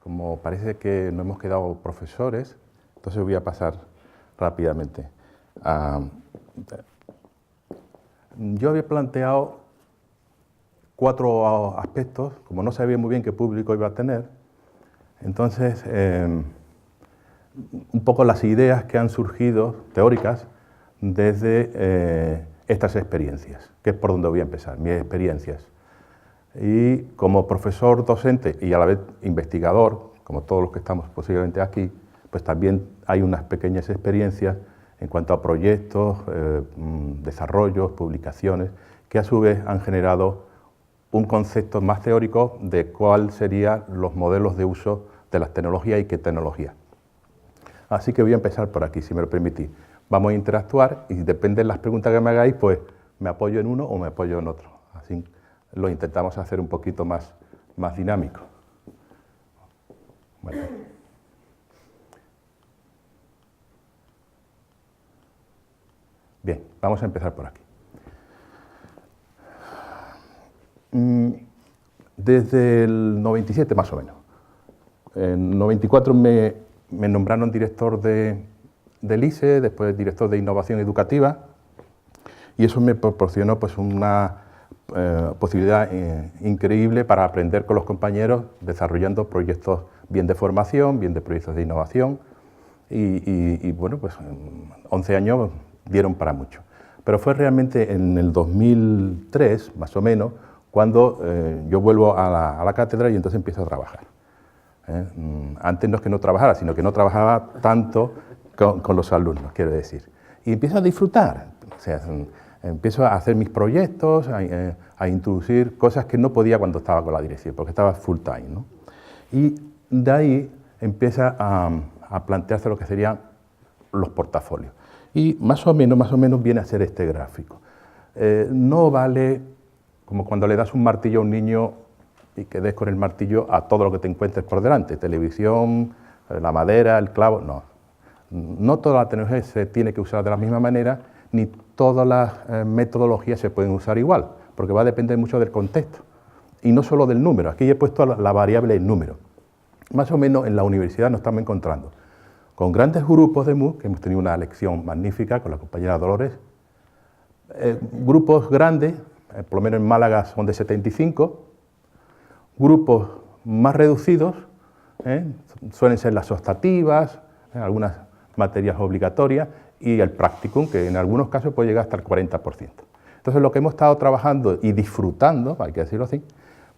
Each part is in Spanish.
como parece que no hemos quedado profesores, entonces voy a pasar rápidamente. Yo había planteado 4 aspectos, como no sabía muy bien qué público iba a tener, entonces un poco las ideas que han surgido, teóricas, desde estas experiencias, que es por donde voy a empezar, mis experiencias. Y como profesor docente y a la vez investigador, como todos los que estamos posiblemente aquí, pues también hay unas pequeñas experiencias en cuanto a proyectos, desarrollos, publicaciones, que a su vez han generado un concepto más teórico de cuáles serían los modelos de uso de las tecnologías y qué tecnología. Así que voy a empezar por aquí, si me lo permitís. Vamos a interactuar y depende de las preguntas que me hagáis, pues me apoyo en uno o me apoyo en otro. Así lo intentamos hacer un poquito más dinámico. Bueno. Bien, vamos a empezar por aquí. Desde el 97 más o menos. En 94 me nombraron director del ISE, después director de Innovación Educativa, y eso me proporcionó pues una posibilidad increíble para aprender con los compañeros desarrollando proyectos bien de formación, bien de proyectos de innovación, y bueno, pues 11 años dieron para mucho. Pero fue realmente en el 2003, más o menos, cuando yo vuelvo a la cátedra y entonces empiezo a trabajar. Antes no es que no trabajara, sino que no trabajaba tanto con los alumnos, quiero decir. Y empiezo a disfrutar, o sea, empiezo a hacer mis proyectos, a introducir cosas que no podía cuando estaba con la dirección, porque estaba full time, ¿no? Y de ahí empieza a plantearse lo que serían los portafolios. Y más o menos viene a ser este gráfico. No vale como cuando le das un martillo a un niño y que des con el martillo a todo lo que te encuentres por delante, televisión, la madera, el clavo, no. No toda la tecnología se tiene que usar de la misma manera, ni todas las metodologías se pueden usar igual, porque va a depender mucho del contexto. Y no solo del número, aquí he puesto la variable en número. Más o menos en la universidad nos estamos encontrando con grandes grupos de MOOC, que hemos tenido una lección magnífica con la compañera Dolores, grupos grandes, por lo menos en Málaga son de 75, grupos más reducidos, suelen ser las optativas, algunas materias obligatorias y el practicum, que en algunos casos puede llegar hasta el 40%. Entonces lo que hemos estado trabajando y disfrutando, hay que decirlo así,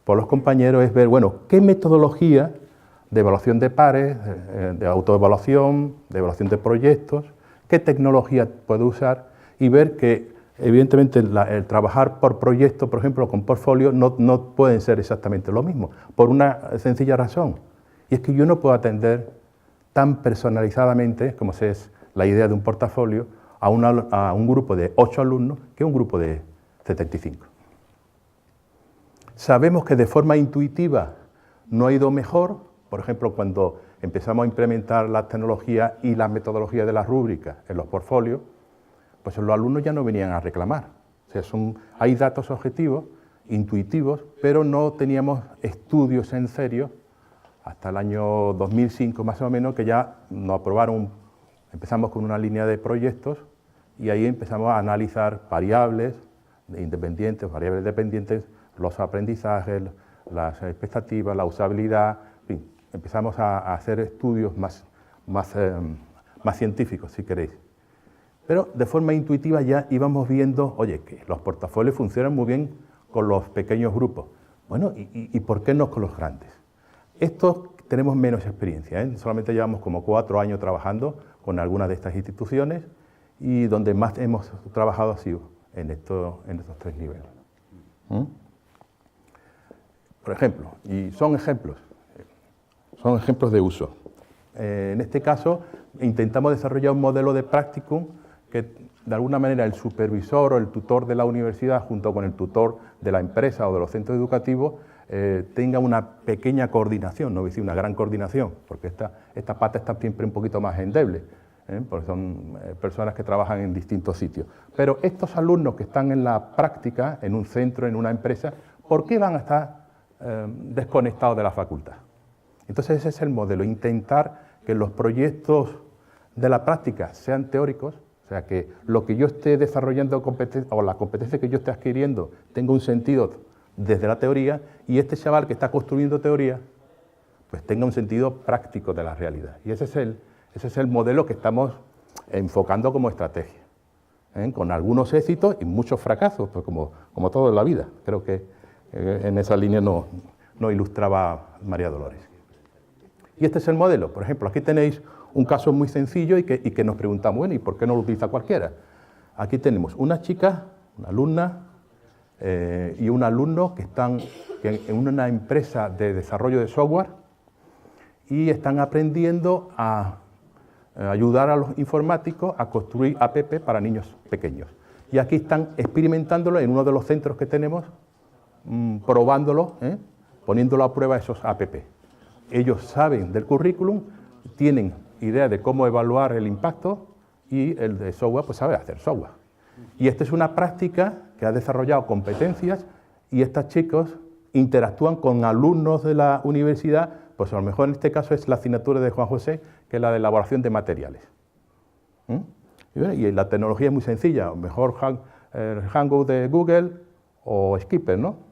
por los compañeros es ver, bueno, qué metodología de evaluación de pares, de autoevaluación, de evaluación de proyectos, qué tecnología puedo usar y ver que evidentemente el trabajar por proyecto, por ejemplo, con portfolio, no pueden ser exactamente lo mismo, por una sencilla razón, y es que yo no puedo atender tan personalizadamente, como es la idea de un portafolio, a un grupo de 8 alumnos que un grupo de 75. Sabemos que de forma intuitiva no ha ido mejor, por ejemplo, cuando empezamos a implementar la tecnología y la metodología de las rúbricas en los portfolios, pues los alumnos ya no venían a reclamar. O sea, hay datos objetivos, intuitivos, pero no teníamos estudios en serio hasta el año 2005 más o menos, que ya nos aprobaron, empezamos con una línea de proyectos y ahí empezamos a analizar variables independientes, variables dependientes, los aprendizajes, las expectativas, la usabilidad, en fin, empezamos a hacer estudios más científicos, si queréis. Pero de forma intuitiva ya íbamos viendo, oye, que los portafolios funcionan muy bien con los pequeños grupos. Bueno, ¿y por qué no con los grandes? Estos tenemos menos experiencia, solamente llevamos como 4 años trabajando con algunas de estas instituciones y donde más hemos trabajado ha sido en estos 3 niveles. Por ejemplo, y son ejemplos de uso. En este caso, intentamos desarrollar un modelo de practicum que de alguna manera el supervisor o el tutor de la universidad junto con el tutor de la empresa o de los centros educativos tenga una pequeña coordinación, no voy a decir una gran coordinación, porque esta pata está siempre un poquito más endeble, porque son personas que trabajan en distintos sitios. Pero estos alumnos que están en la práctica, en un centro, en una empresa, ¿por qué van a estar desconectados de la facultad? Entonces ese es el modelo, intentar que los proyectos de la práctica sean teóricos, o sea, que lo que yo esté desarrollando o la competencia que yo esté adquiriendo tenga un sentido desde la teoría, y este chaval que está construyendo teoría pues tenga un sentido práctico de la realidad. Y ese es el modelo que estamos enfocando como estrategia, con algunos éxitos y muchos fracasos, pues como todo en la vida. Creo que en esa línea no ilustraba María Dolores. Y este es el modelo. Por ejemplo, aquí tenéis un caso muy sencillo y que nos preguntamos, bueno, ¿y por qué no lo utiliza cualquiera? Aquí tenemos una chica, una alumna y un alumno que están en una empresa de desarrollo de software y están aprendiendo a ayudar a los informáticos a construir app para niños pequeños. Y aquí están experimentándolo en uno de los centros que tenemos, probándolo, poniéndolo a prueba esos app. Ellos saben del currículum, tienen idea de cómo evaluar el impacto y el de software pues sabe hacer software. Y esta es una práctica que ha desarrollado competencias y estos chicos interactúan con alumnos de la universidad, pues a lo mejor en este caso es la asignatura de Juan José, que es la de elaboración de materiales. Y la tecnología es muy sencilla, a lo mejor Hangout de Google o Skipper, ¿no?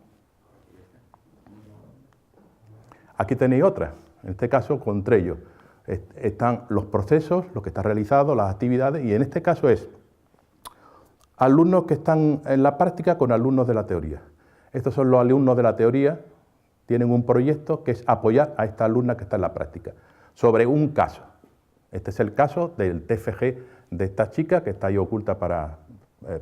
Aquí tenéis otra, en este caso con Trello. Están los procesos, lo que está realizado, las actividades, y en este caso es alumnos que están en la práctica con alumnos de la teoría. Estos son los alumnos de la teoría, tienen un proyecto que es apoyar a esta alumna que está en la práctica, sobre un caso. Este es el caso del TFG de esta chica que está ahí oculta para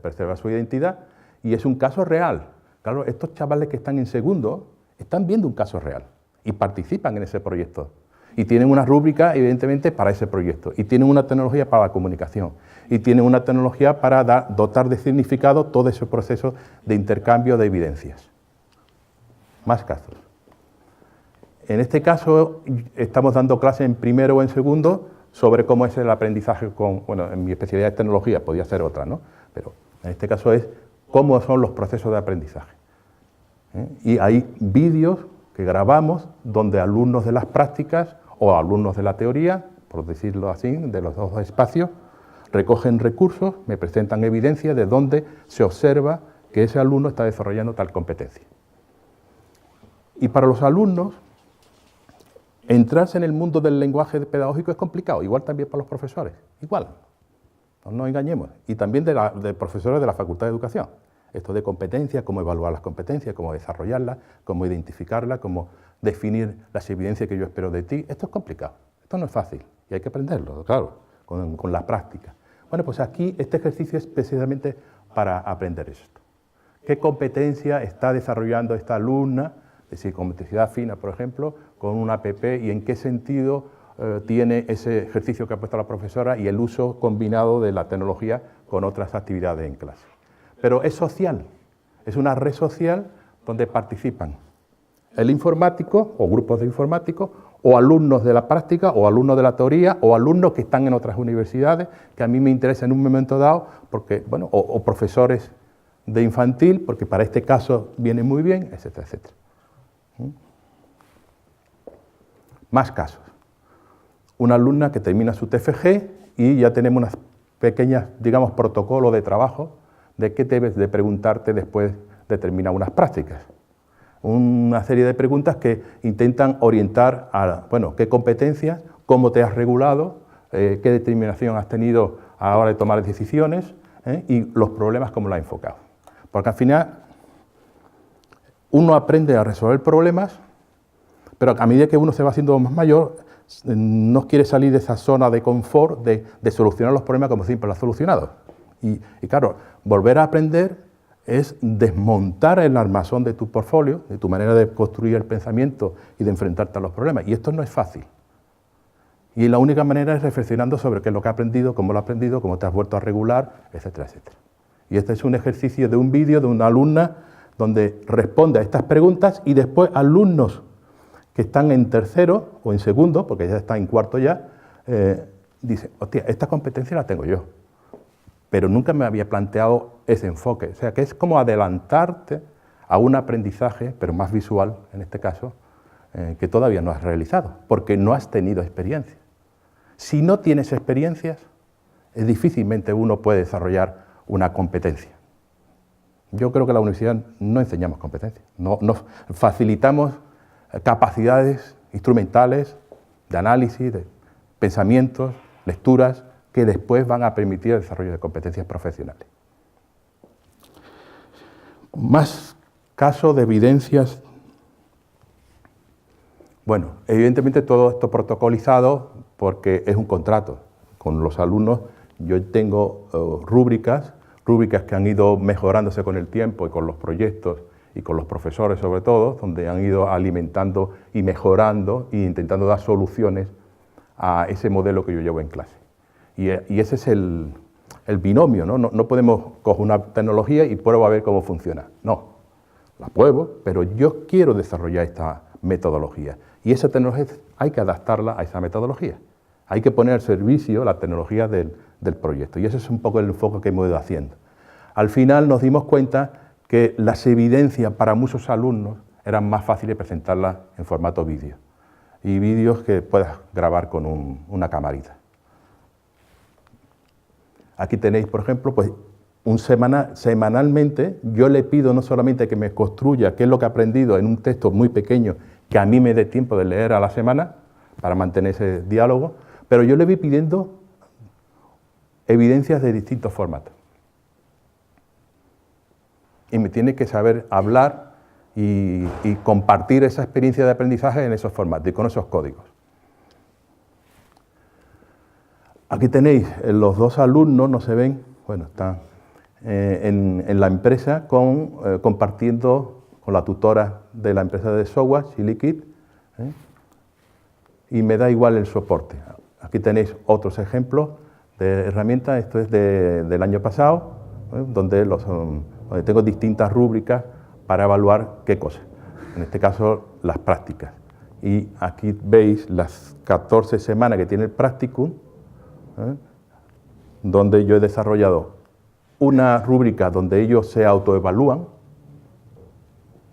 preservar su identidad, y es un caso real. Claro, estos chavales que están en segundo están viendo un caso real y participan en ese proyecto. Y tienen una rúbrica, evidentemente, para ese proyecto. Y tienen una tecnología para la comunicación. Y tienen una tecnología para dotar de significado todo ese proceso de intercambio de evidencias. Más casos. En este caso, estamos dando clase en primero o en segundo sobre cómo es el aprendizaje bueno, en mi especialidad de tecnología, podría ser otra, ¿no? Pero en este caso es cómo son los procesos de aprendizaje. Y hay vídeos que grabamos donde alumnos de las prácticas o alumnos de la teoría, por decirlo así, de los dos espacios, recogen recursos, me presentan evidencia de donde se observa que ese alumno está desarrollando tal competencia. Y para los alumnos, entrarse en el mundo del lenguaje pedagógico es complicado, igual también para los profesores, igual, no nos engañemos, y también de profesores de la Facultad de Educación. Esto de competencias, cómo evaluar las competencias, cómo desarrollarlas, cómo identificarlas, cómo definir las evidencias que yo espero de ti. Esto es complicado, esto no es fácil y hay que aprenderlo, claro, con la práctica. Bueno, pues aquí este ejercicio es precisamente para aprender esto. ¿Qué competencia está desarrollando esta alumna de psicomotricidad fina, por ejemplo, con una app y en qué sentido tiene ese ejercicio que ha puesto la profesora y el uso combinado de la tecnología con otras actividades en clase? Pero es social, es una red social donde participan el informático o grupos de informáticos o alumnos de la práctica o alumnos de la teoría o alumnos que están en otras universidades que a mí me interesa en un momento dado porque, bueno, o profesores de infantil porque para este caso viene muy bien, etcétera, etcétera. Más casos. Una alumna que termina su TFG y ya tenemos unas pequeñas, digamos, protocolos de trabajo de qué debes de preguntarte después de terminar unas prácticas. Una serie de preguntas que intentan orientar a, bueno, qué competencias, cómo te has regulado, qué determinación has tenido a la hora de tomar decisiones y los problemas, cómo lo has enfocado. Porque al final uno aprende a resolver problemas, pero a medida que uno se va haciendo más mayor, no quiere salir de esa zona de confort de solucionar los problemas como siempre lo has solucionado. Y claro, volver a aprender es desmontar el armazón de tu portfolio, de tu manera de construir el pensamiento y de enfrentarte a los problemas. Y esto no es fácil. Y la única manera es reflexionando sobre qué es lo que has aprendido, cómo lo has aprendido, cómo te has vuelto a regular, etcétera, etcétera. Y este es un ejercicio de un vídeo de una alumna donde responde a estas preguntas y después alumnos que están en tercero o en segundo, porque ya está en cuarto ya, dicen, hostia, esta competencia la tengo yo. Pero nunca me había planteado ese enfoque. O sea, que es como adelantarte a un aprendizaje, pero más visual en este caso, que todavía no has realizado, porque no has tenido experiencia. Si no tienes experiencias, difícilmente uno puede desarrollar una competencia. Yo creo que en la universidad no enseñamos competencias, no facilitamos capacidades instrumentales de análisis, de pensamientos, lecturas, que después van a permitir el desarrollo de competencias profesionales. Más casos de evidencias. Bueno, evidentemente todo esto protocolizado porque es un contrato. Con los alumnos yo tengo rúbricas que han ido mejorándose con el tiempo y con los proyectos y con los profesores sobre todo, donde han ido alimentando y mejorando e intentando dar soluciones a ese modelo que yo llevo en clase. Y ese es el binomio, ¿no? No podemos coger una tecnología y pruebo a ver cómo funciona. No, la pruebo, pero yo quiero desarrollar esta metodología. Y esa tecnología hay que adaptarla a esa metodología. Hay que poner al servicio la tecnología del proyecto. Y ese es un poco el enfoque que hemos ido haciendo. Al final nos dimos cuenta que las evidencias para muchos alumnos eran más fáciles presentarlas en formato vídeo. Y vídeos que puedas grabar con una camarita. Aquí tenéis, por ejemplo, pues semanalmente yo le pido no solamente que me construya qué es lo que he aprendido en un texto muy pequeño que a mí me dé tiempo de leer a la semana para mantener ese diálogo, pero yo le voy pidiendo evidencias de distintos formatos. Y me tiene que saber hablar y compartir esa experiencia de aprendizaje en esos formatos y con esos códigos. Aquí tenéis los dos alumnos, no se ven, bueno, están en la empresa compartiendo con la tutora de la empresa de software, Chilikit, y me da igual el soporte. Aquí tenéis otros ejemplos de herramientas, esto es del año pasado, donde tengo distintas rúbricas para evaluar qué cosas, en este caso las prácticas. Y aquí veis las 14 semanas que tiene el practicum, donde yo he desarrollado una rúbrica donde ellos se autoevalúan.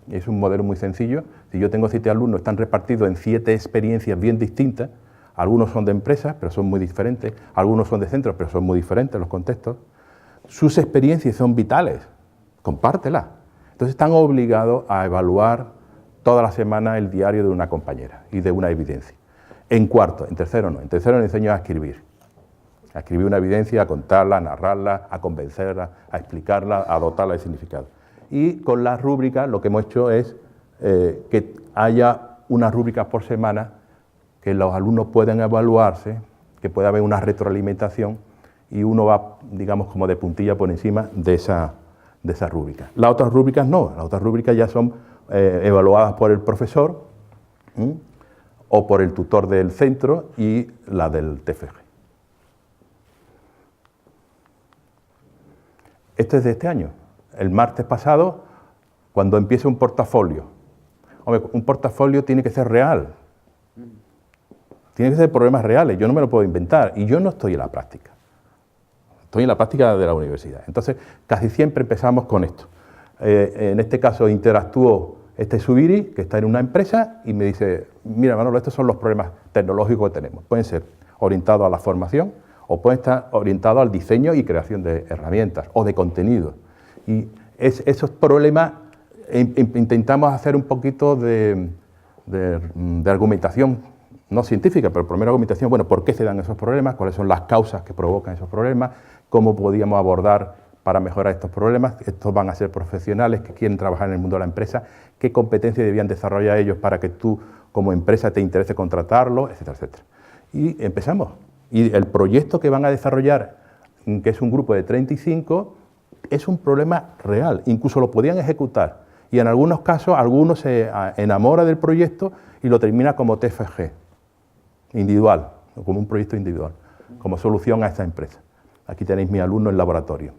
Es un modelo muy sencillo. Si yo tengo 7 alumnos, están repartidos en 7 experiencias bien distintas. Algunos son de empresas, pero son muy diferentes. Algunos son de centros, pero son muy diferentes los contextos. Sus experiencias son vitales. Compártelas. Entonces están obligados a evaluar toda la semana el diario de una compañera y de una evidencia. En cuarto, en tercero no. En tercero les enseño a escribir una evidencia, a contarla, a narrarla, a convencerla, a explicarla, a dotarla de significado. Y con las rúbricas lo que hemos hecho es que haya unas rúbricas por semana, que los alumnos puedan evaluarse, que pueda haber una retroalimentación y uno va, digamos, como de puntilla por encima de esa rúbrica. Las otras rúbricas no, las otras rúbricas ya son evaluadas por el profesor o por el tutor del centro y la del TFG. Esto es de este año. El martes pasado, cuando empieza un portafolio. Hombre, un portafolio tiene que ser real. Tiene que ser problemas reales. Yo no me lo puedo inventar. Y yo no estoy en la práctica. Estoy en la práctica de la universidad. Entonces, casi siempre empezamos con esto. En este caso, interactúo este Subiri, que está en una empresa, y me dice, mira, Manolo, estos son los problemas tecnológicos que tenemos. Pueden ser orientados a la formación, o pueden estar orientados al diseño y creación de herramientas o de contenido. Y esos problemas intentamos hacer un poquito de argumentación, no científica, pero primero argumentación, bueno, ¿por qué se dan esos problemas? ¿Cuáles son las causas que provocan esos problemas? ¿Cómo podíamos abordar para mejorar estos problemas? Estos van a ser profesionales que quieren trabajar en el mundo de la empresa. ¿Qué competencias debían desarrollar ellos para que tú, como empresa, te interese contratarlo? Etcétera, etcétera. Y empezamos. Y el proyecto que van a desarrollar, que es un grupo de 35, es un problema real. Incluso lo podían ejecutar. Y en algunos casos, algunos se enamora del proyecto y lo termina como TFG, individual, como un proyecto individual, como solución a esta empresa. Aquí tenéis mi alumno en laboratorio.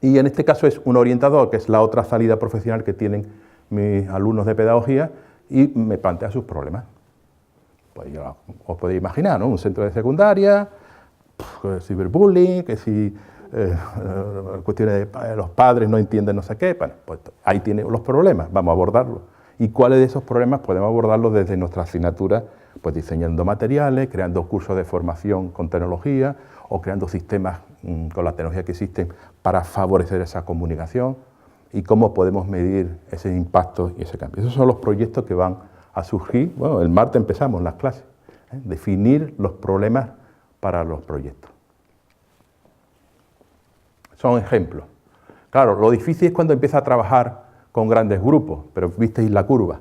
Y en este caso es un orientador, que es la otra salida profesional que tienen mis alumnos de pedagogía, y me plantea sus problemas. Pues ya os podéis imaginar, ¿no? Un centro de secundaria, ciberbullying, que si cuestiones de los padres no entienden no sé qué, bueno, pues ahí tiene los problemas, vamos a abordarlos. y cuáles de esos problemas podemos abordarlos desde nuestra asignatura, pues diseñando materiales, creando cursos de formación con tecnología o creando sistemas con la tecnología que existen para favorecer esa comunicación y cómo podemos medir ese impacto y ese cambio. Esos son los proyectos que van a surgir. Bueno, el martes empezamos las clases, definir los problemas para los proyectos. Son ejemplos. Claro, lo difícil es cuando empieza a trabajar con grandes grupos, pero visteis la curva.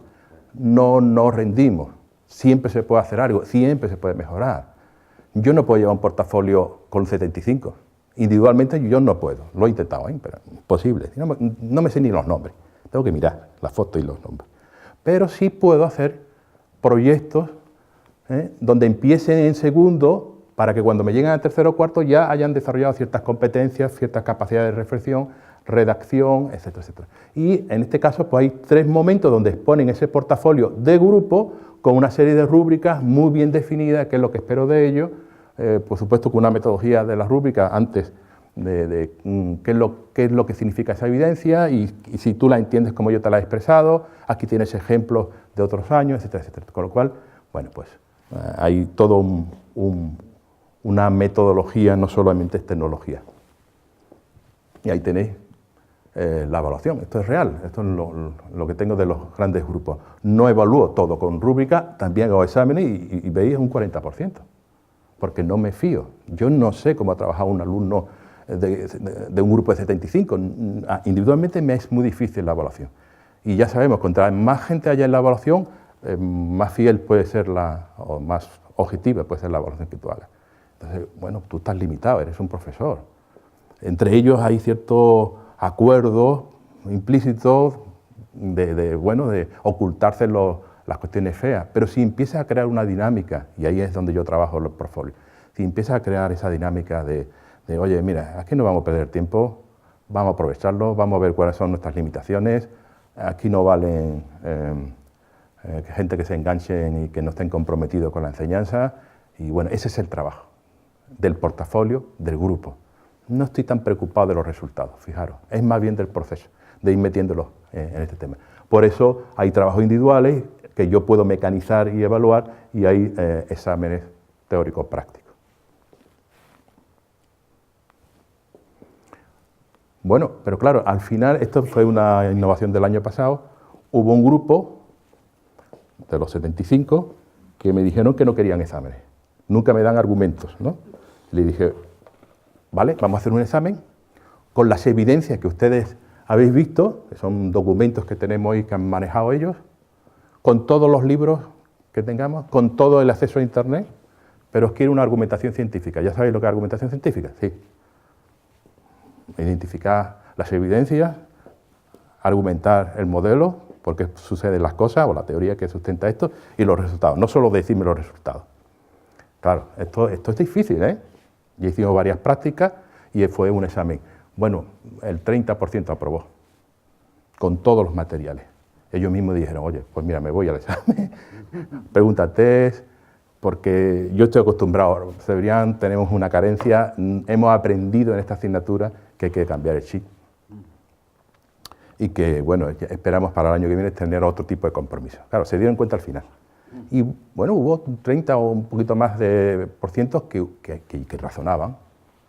No nos rendimos, siempre se puede hacer algo, siempre se puede mejorar. Yo no puedo llevar un portafolio con 75, individualmente yo no puedo, lo he intentado, pero imposible. No me sé ni los nombres, tengo que mirar las fotos y los nombres. Pero sí puedo hacer proyectos donde empiecen en segundo para que cuando me lleguen al tercero o cuarto ya hayan desarrollado ciertas competencias, ciertas capacidades de reflexión, redacción, etcétera, etcétera. Y en este caso pues hay 3 momentos donde exponen ese portafolio de grupo con una serie de rúbricas muy bien definidas, que es lo que espero de ellos, por supuesto con una metodología de las rúbricas antes de qué es lo que significa esa evidencia y si tú la entiendes como yo te la he expresado, aquí tienes ejemplos de otros años, etcétera, etcétera. Con lo cual, bueno, pues hay todo una metodología, no solamente es tecnología. Y ahí tenéis la evaluación, esto es real, esto es lo que tengo de los grandes grupos. No evalúo todo con rúbrica, también hago exámenes y veis un 40%, porque no me fío. Yo no sé cómo ha trabajado un alumno de un grupo de 75, individualmente me es muy difícil la evaluación. Y ya sabemos, contra más gente haya en la evaluación, más fiel puede ser o más objetiva puede ser la evaluación que tú hagas. Entonces, bueno, tú estás limitado, eres un profesor. Entre ellos hay ciertos acuerdos implícitos de ocultarse las cuestiones feas, pero si empiezas a crear una dinámica, y ahí es donde yo trabajo en los portfolios, si empiezas a crear esa dinámica de oye, mira, aquí no vamos a perder tiempo, vamos a aprovecharlo, vamos a ver cuáles son nuestras limitaciones, aquí no valen gente que se enganchen y que no estén comprometidos con la enseñanza, y bueno, ese es el trabajo del portafolio, del grupo. No estoy tan preocupado de los resultados, fijaros, es más bien del proceso, de ir metiéndolos en este tema. Por eso hay trabajos individuales que yo puedo mecanizar y evaluar y hay exámenes teóricos prácticos. Bueno, pero claro, al final, esto fue una innovación del año pasado, hubo un grupo de los 75 que me dijeron que no querían exámenes, nunca me dan argumentos, ¿no? Le dije, vale, vamos a hacer un examen con las evidencias que ustedes habéis visto, que son documentos que tenemos y que han manejado ellos, con todos los libros que tengamos, con todo el acceso a Internet, pero os quiero una argumentación científica. ¿Ya sabéis lo que es argumentación científica? Sí. Identificar las evidencias, argumentar el modelo, por qué suceden las cosas, o la teoría que sustenta esto, y los resultados. No solo decirme los resultados. Claro, esto es difícil, ¿eh? Ya hicimos varias prácticas y fue un examen. Bueno, el 30% aprobó, con todos los materiales. Ellos mismos dijeron, oye, pues mira, me voy al examen, pregúntate, porque yo estoy acostumbrado, Cebrián, tenemos una carencia, hemos aprendido en esta asignatura que hay que cambiar el chip. Y que, bueno, esperamos para el año que viene tener otro tipo de compromiso. Claro, se dieron cuenta al final. Y, bueno, hubo 30 o un poquito más de % que razonaban,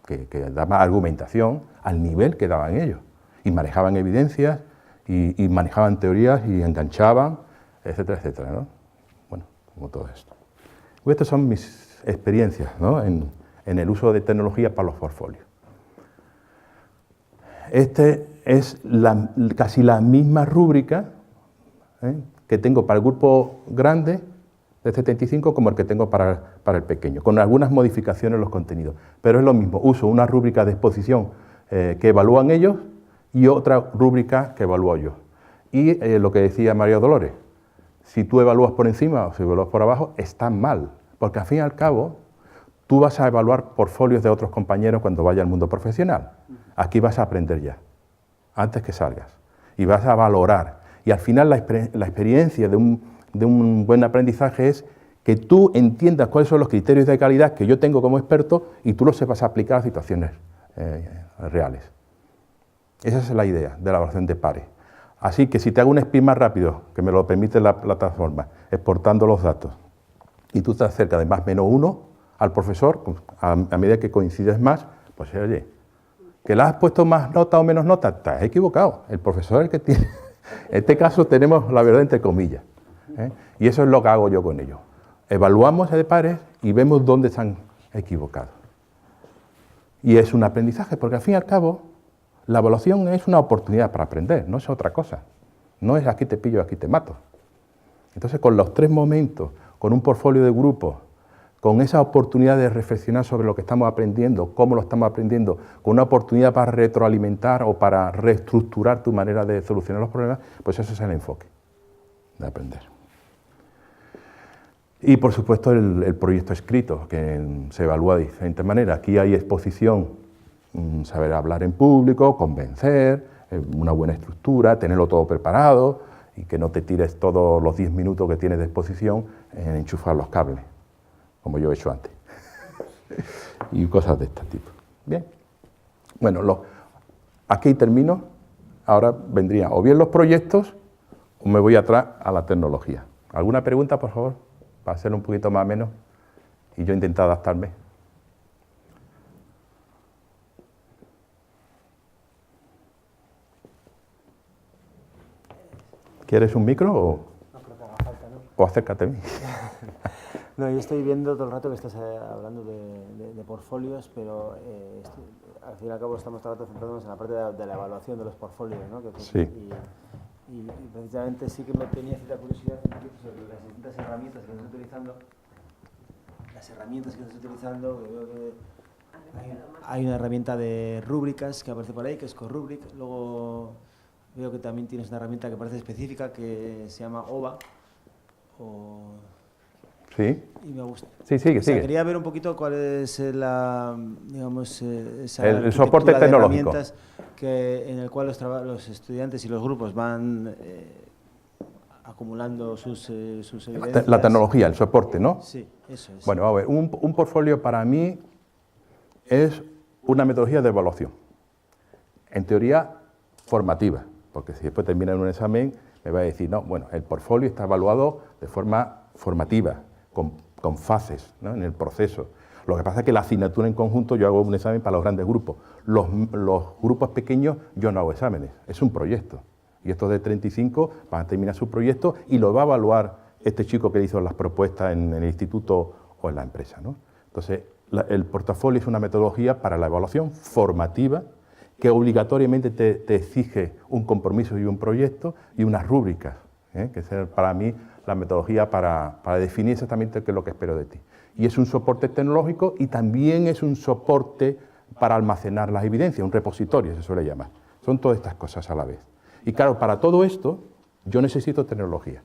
que daban argumentación al nivel que daban ellos. Y manejaban evidencias, y manejaban teorías, y enganchaban, etcétera, etcétera, ¿no? Bueno, como todo esto. Y estas son mis experiencias, ¿no?, en el uso de tecnología para los portfolios. Este es casi la misma rúbrica que tengo para el grupo grande de 75 como el que tengo para el pequeño, con algunas modificaciones en los contenidos. Pero es lo mismo, uso una rúbrica de exposición que evalúan ellos y otra rúbrica que evalúo yo. Y lo que decía María Dolores, si tú evalúas por encima o si evalúas por abajo, está mal, porque al fin y al cabo tú vas a evaluar portfolios de otros compañeros cuando vayas al mundo profesional. Aquí vas a aprender ya, antes que salgas, y vas a valorar. Y al final la experiencia de un buen aprendizaje es que tú entiendas cuáles son los criterios de calidad que yo tengo como experto y tú los sepas aplicar a situaciones reales. Esa es la idea de la evaluación de pares. Así que si te hago un sprint más rápido, que me lo permite la plataforma, exportando los datos, y tú estás cerca de más menos 1 al profesor, a medida que coincides más, pues oye, que le has puesto más nota o menos nota, te has equivocado. El profesor es el que tiene. En este caso tenemos la verdad entre comillas. Y eso es lo que hago yo con ellos. Evaluamos de pares y vemos dónde se han equivocado. Y es un aprendizaje, porque al fin y al cabo, la evaluación es una oportunidad para aprender, no es otra cosa. No es aquí te pillo, aquí te mato. Entonces, con los 3 momentos, con un portfolio de grupo, con esa oportunidad de reflexionar sobre lo que estamos aprendiendo, cómo lo estamos aprendiendo, con una oportunidad para retroalimentar o para reestructurar tu manera de solucionar los problemas, pues eso es el enfoque de aprender. Y, por supuesto, el proyecto escrito, que se evalúa de diferentes maneras. Aquí hay exposición, saber hablar en público, convencer, una buena estructura, tenerlo todo preparado y que no te tires todos los 10 minutos que tienes de exposición en enchufar los cables, como yo he hecho antes, y cosas de este tipo. Bien, bueno, aquí termino, ahora vendrían o bien los proyectos o me voy atrás a la tecnología. ¿Alguna pregunta, por favor? Para hacerlo un poquito más o menos y yo intentar adaptarme. ¿Quieres un micro o...? No creo que haga falta, ¿no? O acércate a mí. No, yo estoy viendo todo el rato que estás hablando de portfolios, pero al fin y al cabo estamos todo el rato centrándonos en la parte de la evaluación de los portfolios, ¿no? Sí. Y precisamente sí que me tenía cierta curiosidad sobre las distintas herramientas que estás utilizando. Las herramientas que estás utilizando, veo que hay una herramienta de rúbricas que aparece por ahí, que es Corrubric. Luego veo que también tienes una herramienta que parece específica, que se llama OVA. Sí. Y me gusta. Sí, sigue, sigue. Quería ver un poquito cuál es digamos, el soporte tecnológico en el cual los estudiantes y los grupos van acumulando sus evidencias. La tecnología, el soporte, ¿no? Sí, eso es. Bueno, a ver, un portfolio para mí es una metodología de evaluación. En teoría, formativa, porque si después termina en un examen, me va a decir, no, bueno, el portfolio está evaluado de forma formativa, con fases, ¿no?, en el proceso. Lo que pasa es que la asignatura en conjunto, yo hago un examen para los grandes grupos. Los grupos pequeños, yo no hago exámenes, es un proyecto. Y estos de 35 van a terminar su proyecto y lo va a evaluar este chico que hizo las propuestas en el instituto o en la empresa, ¿no? Entonces, el portafolio es una metodología para la evaluación formativa que obligatoriamente te exige un compromiso y un proyecto y unas rúbricas, que es para mí la metodología para definir exactamente qué es lo que espero de ti. Y es un soporte tecnológico y también es un soporte para almacenar las evidencias, un repositorio se suele llamar. Son todas estas cosas a la vez. Y claro, para todo esto yo necesito tecnología.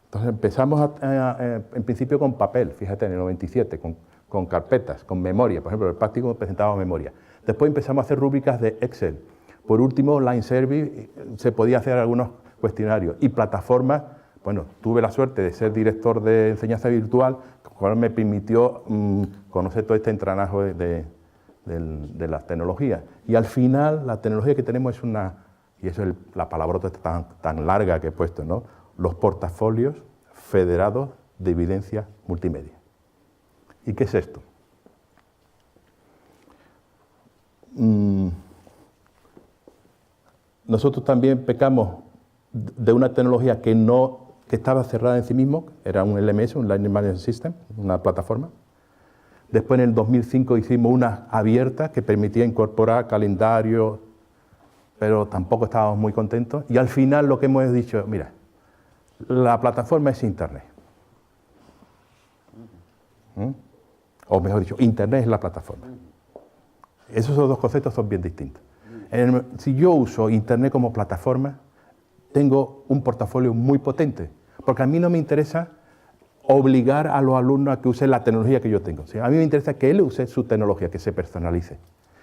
Entonces empezamos en principio con papel, fíjate, en el 97, con carpetas, con memoria. Por ejemplo, el práctico presentaba memoria. Después empezamos a hacer rúbricas de Excel. Por último, Line Service, se podía hacer algunos cuestionarios. Y plataformas, bueno, tuve la suerte de ser director de enseñanza virtual, lo cual me permitió conocer todo este entranajo de las tecnologías. Y al final, la tecnología que tenemos es y eso es la palabrota tan larga que he puesto, ¿no?, los portafolios federados de evidencia multimedia. ¿Y qué es esto? Nosotros también pecamos de una tecnología que estaba cerrada en sí mismo, era un LMS, un Learning Management System, una plataforma. Después en el 2005 hicimos una abierta que permitía incorporar calendario, pero tampoco estábamos muy contentos. Y al final lo que hemos dicho, mira, la plataforma es Internet. O mejor dicho, Internet es la plataforma. Esos dos conceptos son bien distintos. Si yo uso Internet como plataforma, tengo un portafolio muy potente, porque a mí no me interesa obligar a los alumnos a que usen la tecnología que yo tengo. ¿Sí? A mí me interesa que él use su tecnología, que se personalice.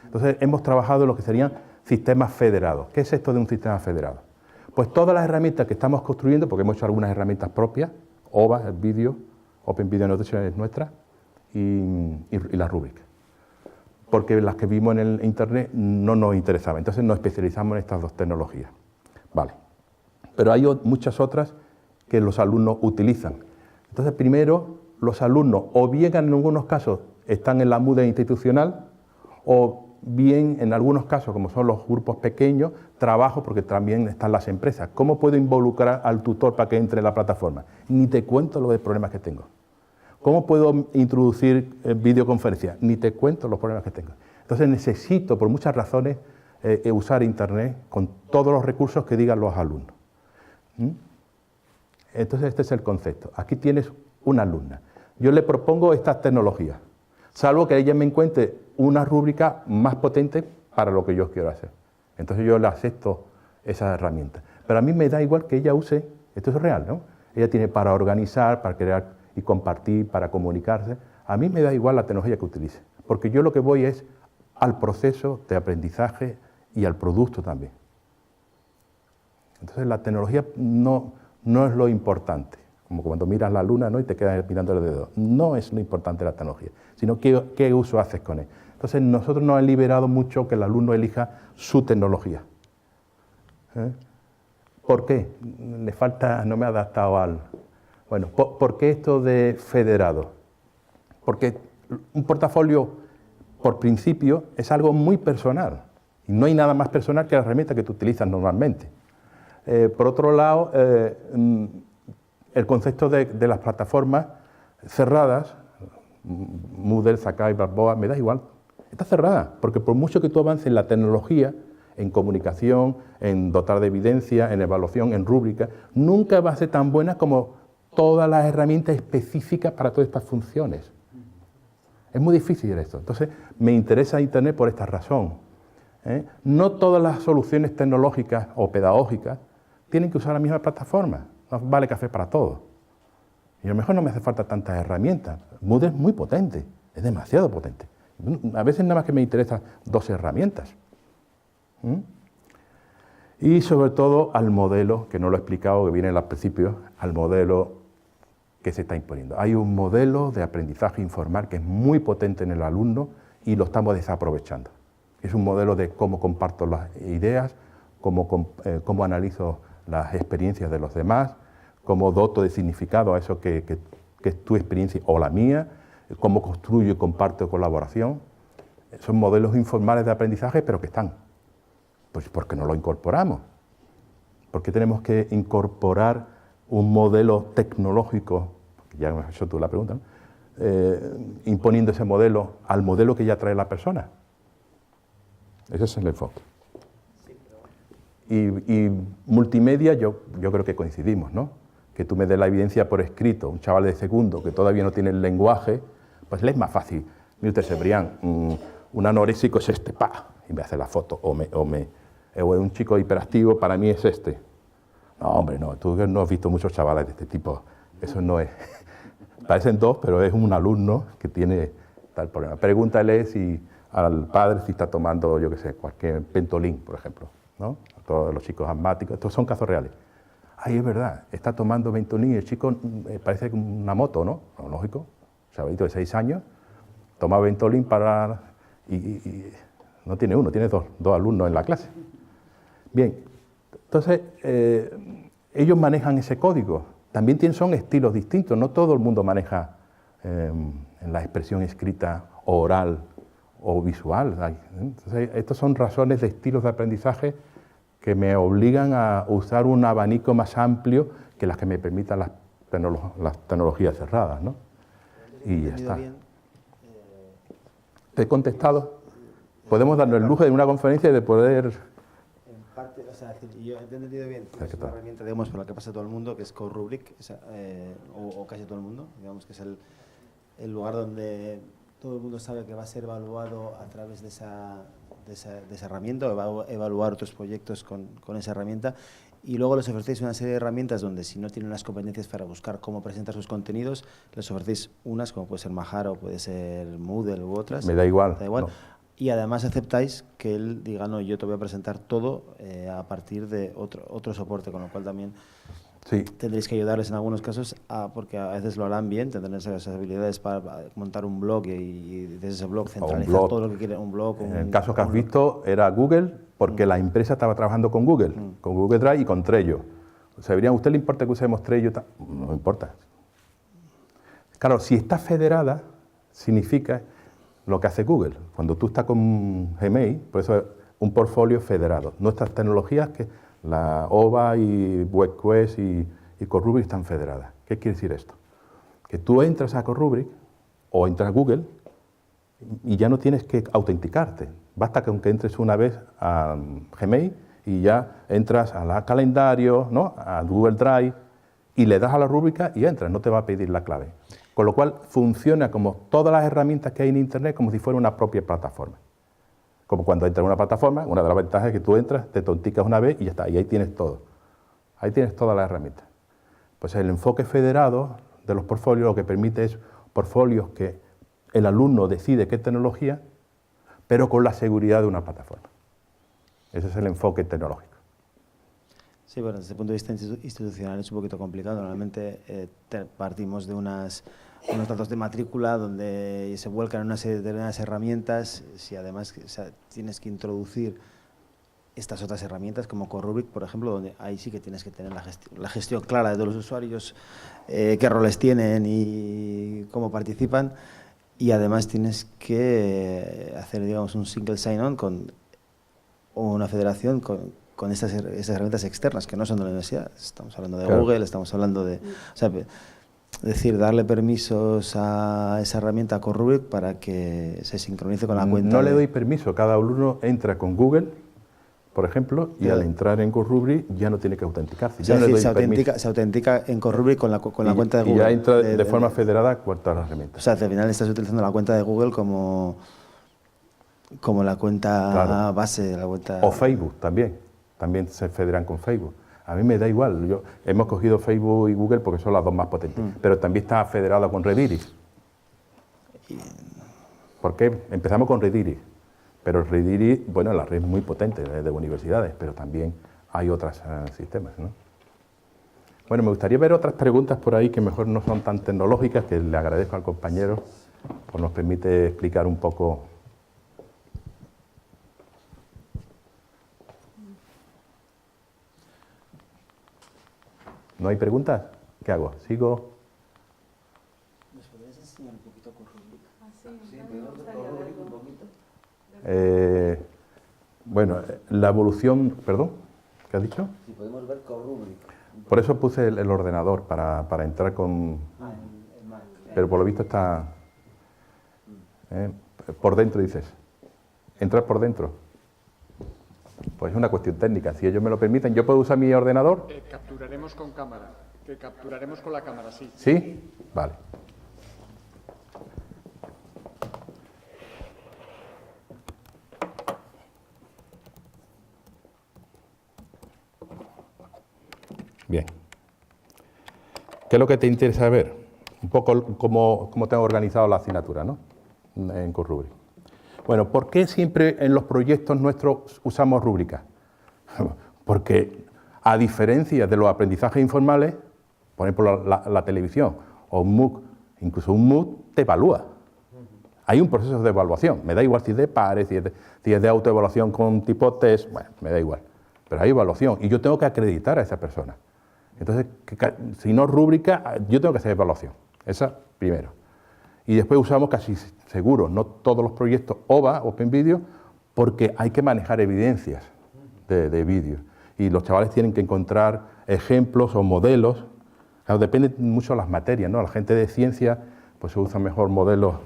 Entonces, hemos trabajado en lo que serían sistemas federados. ¿Qué es esto de un sistema federado? Pues todas las herramientas que estamos construyendo, porque hemos hecho algunas herramientas propias, OVA, el vídeo, Open Video Notation es nuestra, y la rúbrica. Porque las que vimos en el Internet no nos interesaban. Entonces nos especializamos en estas dos tecnologías. Vale. pero hay muchas otras que los alumnos utilizan. Entonces, primero, los alumnos, o bien en algunos casos están en la MUDE institucional, o bien en algunos casos, como son los grupos pequeños, trabajo porque también están las empresas. ¿Cómo puedo involucrar al tutor para que entre en la plataforma? Ni te cuento los problemas que tengo. ¿Cómo puedo introducir videoconferencias? Ni te cuento los problemas que tengo. Entonces necesito, por muchas razones, usar Internet con todos los recursos que digan los alumnos. Entonces este es el concepto. Aquí tienes una alumna. Yo le propongo estas tecnologías, salvo que ella me encuentre una rúbrica más potente para lo que yo quiero hacer. Entonces yo le acepto esas herramientas. Pero a mí me da igual que ella use, esto es real, ¿no? Ella tiene para organizar, para crear y compartir, para comunicarse. A mí me da igual la tecnología que utilice, porque yo lo que voy es al proceso de aprendizaje y al producto también. Entonces la tecnología no es lo importante, como cuando miras la luna, ¿no?, y te quedas mirando el dedo. No es lo importante la tecnología, sino qué uso haces con él. Entonces nosotros nos han liberado mucho que el alumno elija su tecnología. ¿Por qué? Le falta, no me he adaptado al... Bueno, ¿por qué esto de federado? Porque un portafolio, por principio, es algo muy personal. Y no hay nada más personal que la herramienta que tú utilizas normalmente. Por otro lado, el concepto de las plataformas cerradas, Moodle, Sakai, Blackboard, me da igual. Está cerrada, porque por mucho que tú avances en la tecnología, en comunicación, en dotar de evidencia, en evaluación, en rúbrica, nunca va a ser tan buena como todas las herramientas específicas para todas estas funciones. Es muy difícil esto. Entonces, me interesa Internet por esta razón. No todas las soluciones tecnológicas o pedagógicas tienen que usar la misma plataforma. No vale café para todo. Y a lo mejor no me hace falta tantas herramientas. Moodle es muy potente, es demasiado potente. A veces nada más que me interesan 2 herramientas. Y sobre todo al modelo, que no lo he explicado, que viene al principio, al modelo que se está imponiendo. Hay un modelo de aprendizaje informal que es muy potente en el alumno y lo estamos desaprovechando. Es un modelo de cómo comparto las ideas, cómo analizo las experiencias de los demás, cómo doto de significado a eso que es tu experiencia o la mía, cómo construyo y comparto colaboración. Son modelos informales de aprendizaje, pero que están. Pues porque no lo incorporamos. ¿Por qué tenemos que incorporar un modelo tecnológico, ya me has hecho tú la pregunta, ¿no?, imponiendo ese modelo al modelo que ya trae la persona? Ese es el enfoque. Y multimedia, yo creo que coincidimos, ¿no? Que tú me des la evidencia por escrito, un chaval de segundo que todavía no tiene el lenguaje, pues le es más fácil. Mire usted, Cebrián, un anoréxico es este, ¡pa!, y me hace la foto, o un chico hiperactivo, para mí es este. No, hombre, no, tú no has visto muchos chavales de este tipo, eso no es. Parecen 2, pero es un alumno que tiene tal problema. Pregúntale al padre si está tomando, yo qué sé, cualquier Pentolin, por ejemplo, ¿no? Todos los chicos asmáticos, estos son casos reales. Ay, es verdad, está tomando Pentolin y el chico parece una moto, ¿no? No, lógico, un chavalito de 6 años, toma Pentolin y no tiene uno, tiene dos alumnos en la clase. Bien, entonces ellos manejan ese código. También son estilos distintos, no todo el mundo maneja en la expresión escrita o oral o visual. Entonces, estas son razones de estilos de aprendizaje que me obligan a usar un abanico más amplio que las que me permitan las tecnologías cerradas, ¿no? Y ya está. ¿Te he contestado? Podemos darnos el lujo de una conferencia y de poder... En parte, o sea, yo he entendido bien, es una herramienta, digamos, por la que pasa todo el mundo, que es CodeRubric, o casi todo el mundo, digamos que es el lugar donde todo el mundo sabe que va a ser evaluado a través de esa herramienta, o va a evaluar otros proyectos con esa herramienta. Y luego les ofrecéis una serie de herramientas donde, si no tienen las competencias para buscar cómo presentar sus contenidos, les ofrecéis unas, como puede ser Mahara o puede ser Moodle u otras. Me da igual. No. Y además aceptáis que él diga, no, yo te voy a presentar todo a partir de otro soporte, con lo cual también sí, tendréis que ayudarles en algunos casos, porque a veces lo harán bien, tendrán esas habilidades para montar un blog y desde ese blog centralizar todo lo que quieren, un blog. En el caso que has visto era Google, porque la empresa estaba trabajando con Google Drive y con Trello. O sea, dirían, ¿a usted le importa que usemos Trello? No importa. Claro, si está federada, significa lo que hace Google. Cuando tú estás con Gmail, por eso es un portfolio federado. Nuestras tecnologías, que la OVA y WebQuest y Corrubric están federadas. ¿Qué quiere decir esto? Que tú entras a Corrubric o entras a Google y ya no tienes que autenticarte. Basta que aunque entres una vez a Gmail y ya entras a la calendario, ¿no?, a Google Drive y le das a la rúbrica y entras, no te va a pedir la clave. Con lo cual funciona como todas las herramientas que hay en Internet como si fuera una propia plataforma. Como cuando entras en una plataforma, una de las ventajas es que tú entras, te autenticas una vez y ya está, y ahí tienes todo. Ahí tienes todas las herramientas. Pues el enfoque federado de los portfolios lo que permite es portfolios que el alumno decide qué tecnología, pero con la seguridad de una plataforma. Ese es el enfoque tecnológico. Sí, bueno, desde el punto de vista institucional es un poquito complicado. Normalmente partimos de unos datos de matrícula donde se vuelcan una serie de determinadas herramientas. Si además tienes que introducir estas otras herramientas como Corrubric, por ejemplo, donde ahí sí que tienes que tener la gestión clara de todos los usuarios, qué roles tienen y cómo participan, y además tienes que hacer, digamos, un single sign-on o una federación con estas herramientas externas que no son de la universidad. Estamos hablando de claro. Google, estamos hablando de... O sea, es decir, darle permisos a esa herramienta Corrubric para que se sincronice con la cuenta. No le doy permiso, cada alumno entra con Google, por ejemplo, y al entrar en Corrubric ya no tiene que autenticarse. O sea, Yo no le doy se autentica en Corrubric con la cuenta de Google. Y ya entra de forma federada con todas las herramientas. O sea, al final estás utilizando la cuenta de Google como la cuenta claro. base, la cuenta... O Facebook también se federan con Facebook. A mí me da igual, hemos cogido Facebook y Google porque son las dos más potentes, pero también está federado con Rediris. ¿Por qué? Empezamos con Rediris, pero Rediris, bueno, la red es muy potente de universidades, pero también hay otros sistemas, ¿no? Bueno, me gustaría ver otras preguntas por ahí que mejor no son tan tecnológicas, que le agradezco al compañero, pues nos permite explicar un poco. ¿No hay preguntas? ¿Qué hago? ¿Sigo? ¿Nos podrías enseñar un poquito Corrubric? Sí, podemos ver Corrubric un poquito. Bueno, la evolución... ¿Perdón? ¿Qué has dicho? Sí, podemos ver Corrubric. Por eso puse el ordenador, para entrar con... El Mac. Pero por lo visto está... por dentro, dices. ¿Entrar por dentro? Pues es una cuestión técnica. Si ellos me lo permiten, ¿yo puedo usar mi ordenador? Capturaremos con cámara. Que capturaremos con la cámara, sí. ¿Sí? Vale. Bien. ¿Qué es lo que te interesa saber? Un poco cómo tengo organizado la asignatura, ¿no?, en Corrubric. Bueno, ¿por qué siempre en los proyectos nuestros usamos rúbricas? Porque a diferencia de los aprendizajes informales, por ejemplo la televisión o un MOOC, incluso un MOOC te evalúa. Hay un proceso de evaluación, me da igual si es de pares, si es de autoevaluación con tipo test, bueno, me da igual. Pero hay evaluación y yo tengo que acreditar a esa persona. Entonces, si no rúbrica, yo tengo que hacer evaluación. Esa primero. Y después usamos casi seguro, no todos los proyectos OVA, Open Video, porque hay que manejar evidencias de vídeo. Y los chavales tienen que encontrar ejemplos o modelos. Claro, depende mucho de las materias, ¿no? La gente de ciencia, pues se usa mejor modelos.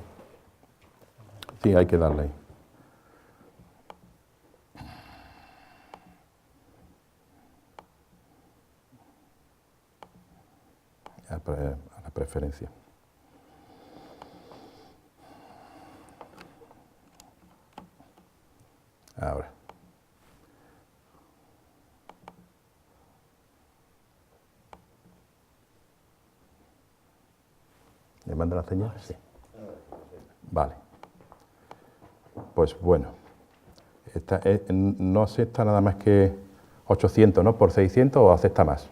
Sí, hay que darle ahí. A la preferencia. Ahora. ¿Me manda la señal? Sí. Vale. Pues bueno. No acepta nada más que 800, ¿no? Por 600 o acepta más.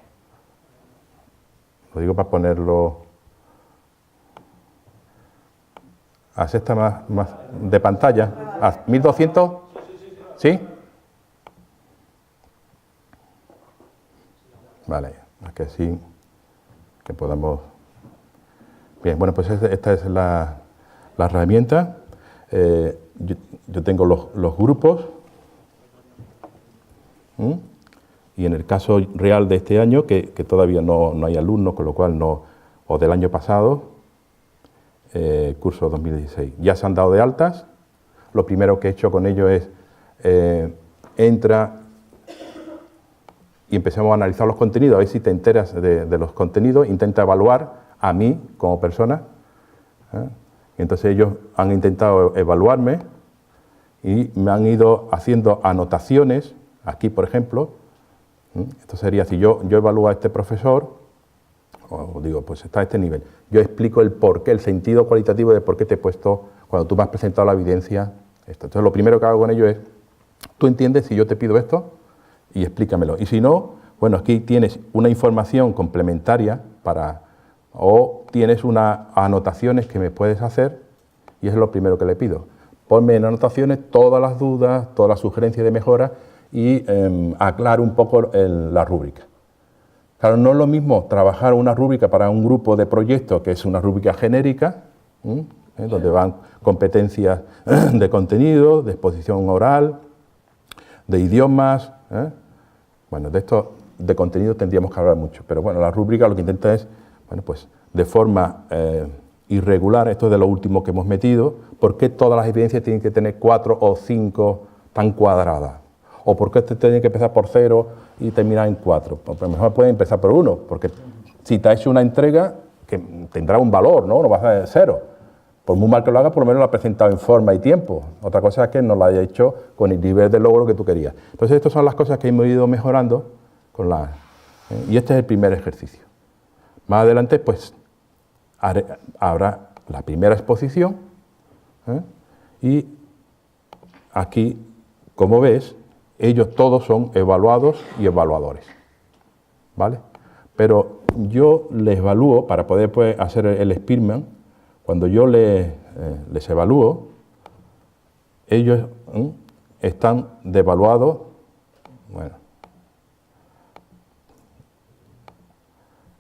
Lo digo para ponerlo. ¿Acepta más de pantalla? ¿A 1200? ¿Sí? Vale, a que sí, que podamos... Bien, bueno, pues esta es la herramienta. Yo tengo los grupos. Y en el caso real de este año, que todavía no hay alumnos, con lo cual no, o del año pasado, curso 2016, ya se han dado de altas. Lo primero que he hecho con ellos es, entra y empezamos a analizar los contenidos, a ver si te enteras de los contenidos, intenta evaluar a mí como persona. Y entonces ellos han intentado evaluarme y me han ido haciendo anotaciones. Aquí, por ejemplo, esto sería, si yo evalúo a este profesor, o digo, pues está a este nivel, yo explico el porqué, el sentido cualitativo de por qué te he puesto, cuando tú me has presentado la evidencia, esto. Entonces, lo primero que hago con ello es, tú entiendes si yo te pido esto y explícamelo. Y si no, bueno, aquí tienes una información complementaria o tienes unas anotaciones que me puedes hacer, y es lo primero que le pido. Ponme en anotaciones todas las dudas, todas las sugerencias de mejora, y aclaro un poco la rúbrica. Claro, no es lo mismo trabajar una rúbrica para un grupo de proyectos, que es una rúbrica genérica, donde van competencias de contenido, de exposición oral, de idiomas. Bueno, de esto de contenido tendríamos que hablar mucho, pero bueno, la rúbrica lo que intenta es, bueno, pues de forma irregular, esto es de lo último que hemos metido, ¿por qué todas las evidencias tienen que tener 4 o 5 tan cuadradas? ¿O por qué este tiene que empezar por 0 y terminar en 4? Pues a lo mejor puede empezar por 1, porque si te ha hecho una entrega, que tendrá un valor, ¿no? No vas a ser 0. Por muy mal que lo haga, por lo menos lo ha presentado en forma y tiempo. Otra cosa es que no lo haya hecho con el nivel de logro que tú querías. Entonces, estas son las cosas que hemos ido mejorando y este es el primer ejercicio. Más adelante, pues, habrá la primera exposición, y aquí, como ves, ellos todos son evaluados y evaluadores, ¿vale? Pero yo les evalúo, para poder pues, hacer el Spearman, cuando yo les evalúo, ellos están devaluados, bueno,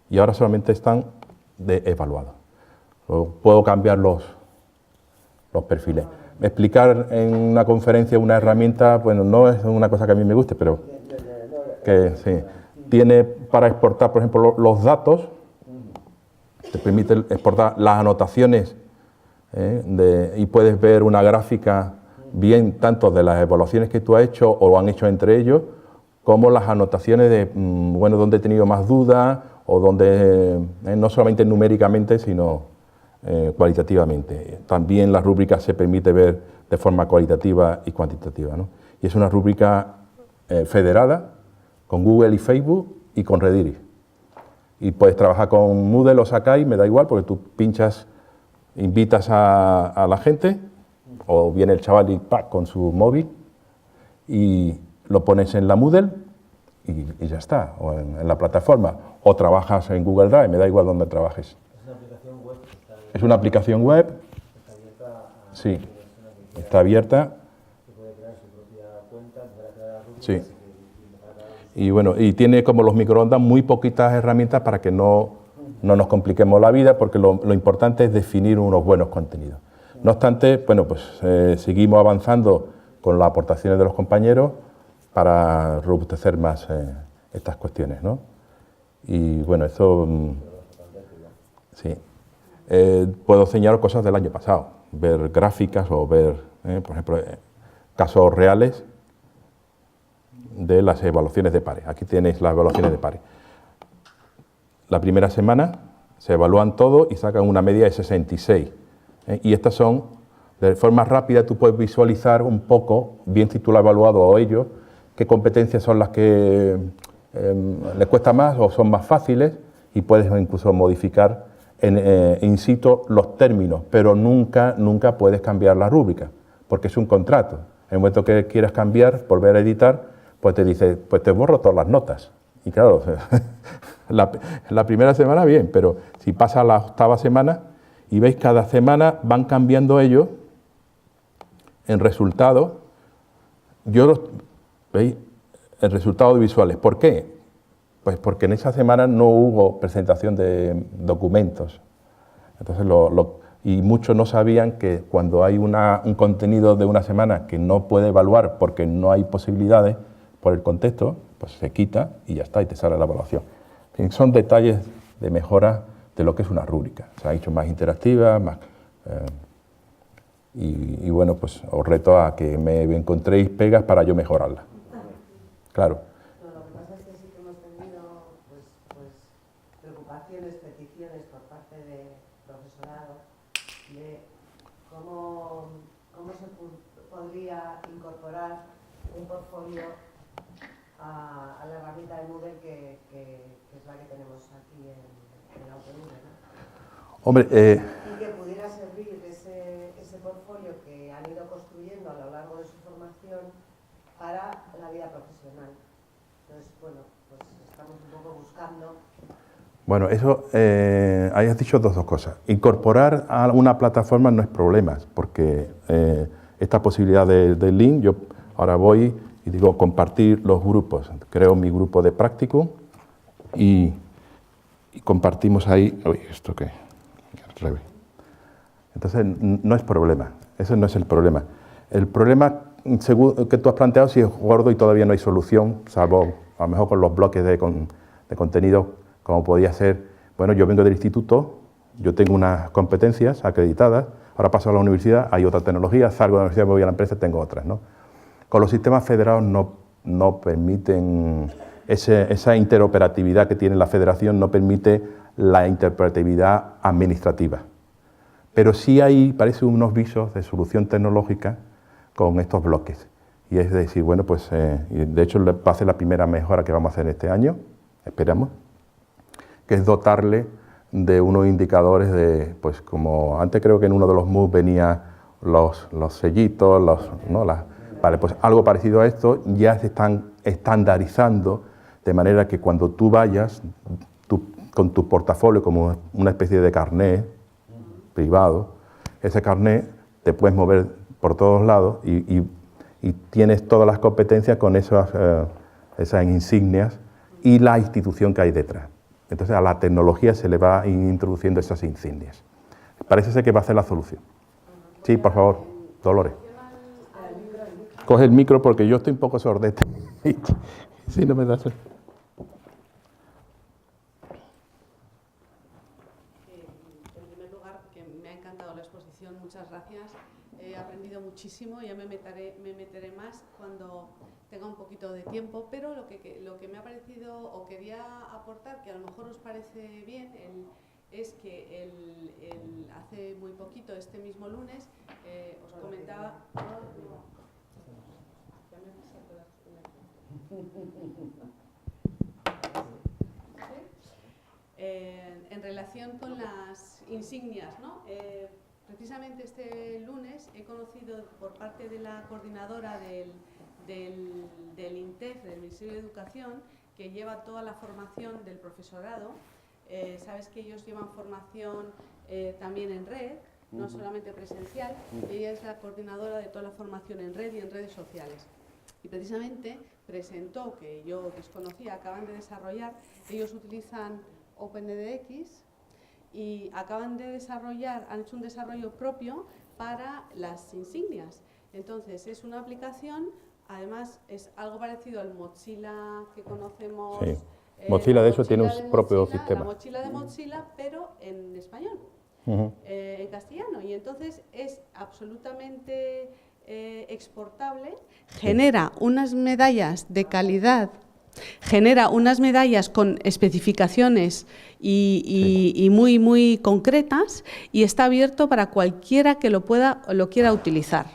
y ahora solamente están evaluados. Puedo cambiar los perfiles. Explicar en una conferencia una herramienta, bueno, no es una cosa que a mí me guste, pero que sí. Tiene para exportar, por ejemplo, los datos, te permite exportar las anotaciones, y puedes ver una gráfica bien tanto de las evaluaciones que tú has hecho o lo han hecho entre ellos, como las anotaciones de, bueno, dónde he tenido más dudas o donde, no solamente numéricamente, sino cualitativamente. También la rúbrica se permite ver de forma cualitativa y cuantitativa, ¿no? Y es una rúbrica federada con Google y Facebook y con Rediris. Y puedes trabajar con Moodle o Sakai, me da igual, porque tú pinchas, invitas a la gente, o viene el chaval y con su móvil, y lo pones en la Moodle y ya está, o en la plataforma, o trabajas en Google Drive, me da igual donde trabajes. Es una aplicación web, sí, está abierta, sí, y bueno, y tiene como los microondas muy poquitas herramientas para que no nos compliquemos la vida, porque lo importante es definir unos buenos contenidos. No obstante, bueno, pues seguimos avanzando con las aportaciones de los compañeros para robustecer más estas cuestiones, ¿no? Y bueno, eso sí. Puedo enseñar cosas del año pasado, ver gráficas o ver, por ejemplo, casos reales de las evaluaciones de pares. Aquí tenéis las evaluaciones de pares. La primera semana se evalúan todo y sacan una media de 66. Y estas son, de forma rápida, tú puedes visualizar un poco, bien si tú lo has evaluado o ellos, qué competencias son las que les cuesta más o son más fáciles, y puedes incluso modificar in situ los términos, pero nunca puedes cambiar la rúbrica, porque es un contrato. En el momento que quieras cambiar, volver a editar, pues te dice, pues te borro todas las notas. Y claro, la primera semana bien, pero si pasa la 8ª semana, y veis cada semana van cambiando ellos en resultados, ¿veis? En resultados visuales. ¿Por qué? Pues porque en esa semana no hubo presentación de documentos. Entonces, y muchos no sabían que cuando hay un contenido de una semana que no puede evaluar porque no hay posibilidades por el contexto, pues se quita y ya está, y te sale la evaluación. En fin, son detalles de mejora de lo que es una rúbrica. Se ha hecho más interactiva, más... y bueno, pues os reto a que me encontréis pegas para yo mejorarla. Claro. No, lo que pasa es que sí que hemos tenido pues preocupaciones, peticiones por parte del profesorado de cómo se podría incorporar un portfolio a la herramienta de Moodle que es la que tenemos aquí en la UPV, ¿no? Hombre, y que pudiera servir ese portfolio que han ido construyendo a lo largo de su formación para la vida profesional. Entonces, bueno, pues estamos un poco buscando. bueno, eso, ahí has dicho dos cosas. Incorporar a una plataforma no es problema, porque esta posibilidad del link, yo ahora voy y digo compartir los grupos. Creo mi grupo de practicum y compartimos ahí... Uy, ¿esto qué? Al revés. Entonces, no es problema, ese no es el problema. El problema según que tú has planteado si es gordo y todavía no hay solución, salvo a lo mejor con los bloques de contenido, como podía ser, bueno, yo vengo del instituto, yo tengo unas competencias acreditadas, ahora paso a la universidad, hay otra tecnología, salgo de la universidad, me voy a la empresa, tengo otras, ¿no? Con los sistemas federados no permiten esa interoperatividad que tiene la federación, no permite la interoperatividad administrativa. Pero sí hay, parece, unos visos de solución tecnológica con estos bloques. Y es decir, bueno, pues, de hecho va a ser la primera mejora que vamos a hacer este año, esperamos, que es dotarle de unos indicadores de, pues como antes creo que en uno de los MOOC venía los sellitos, ¿no? Vale, pues algo parecido a esto ya se están estandarizando de manera que cuando tú vayas con tu portafolio como una especie de carnet privado, ese carnet te puedes mover por todos lados y tienes todas las competencias con esas insignias y la institución que hay detrás. Entonces a la tecnología se le va introduciendo esas insignias. Parece ser que va a ser la solución. Sí, por favor, Dolores. Coge el micro porque yo estoy un poco sordete. Si no me das... En primer lugar, que me ha encantado la exposición, muchas gracias. He aprendido muchísimo, ya me meteré más cuando tenga un poquito de tiempo, pero lo que me ha parecido o quería aportar, que a lo mejor os parece bien, es que hace muy poquito, este mismo lunes, os comentaba... En relación con las insignias, ¿no? Precisamente este lunes he conocido por parte de la coordinadora del INTEF, del Ministerio de Educación, que lleva toda la formación del profesorado. Sabes que ellos llevan formación también en red, no solamente presencial. Ella es la coordinadora de toda la formación en red y en redes sociales. Y precisamente presentó, que yo desconocía, acaban de desarrollar, ellos utilizan OpenEDX y acaban de desarrollar, han hecho un desarrollo propio para las insignias. Entonces es una aplicación, además es algo parecido al Mozilla que conocemos. Sí. Mozilla de hecho tiene un propio sistema. La mochila de Mozilla, pero en español, en castellano. Y entonces es absolutamente exportable, genera unas medallas de calidad, genera unas medallas con especificaciones y muy concretas, y está abierto para cualquiera que lo quiera utilizar.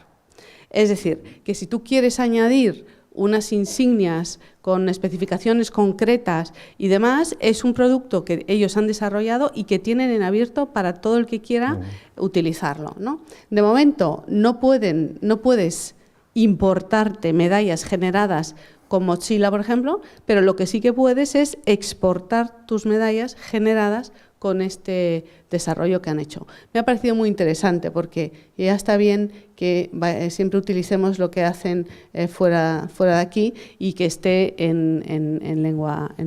Es decir, que si tú quieres añadir unas insignias con especificaciones concretas y demás, es un producto que ellos han desarrollado y que tienen en abierto para todo el que quiera utilizarlo, ¿no? De momento no puedes importarte medallas generadas con Mozilla, por ejemplo, pero lo que sí que puedes es exportar tus medallas generadas con este desarrollo que han hecho. Me ha parecido muy interesante porque ya está bien que siempre utilicemos lo que hacen fuera de aquí y que esté en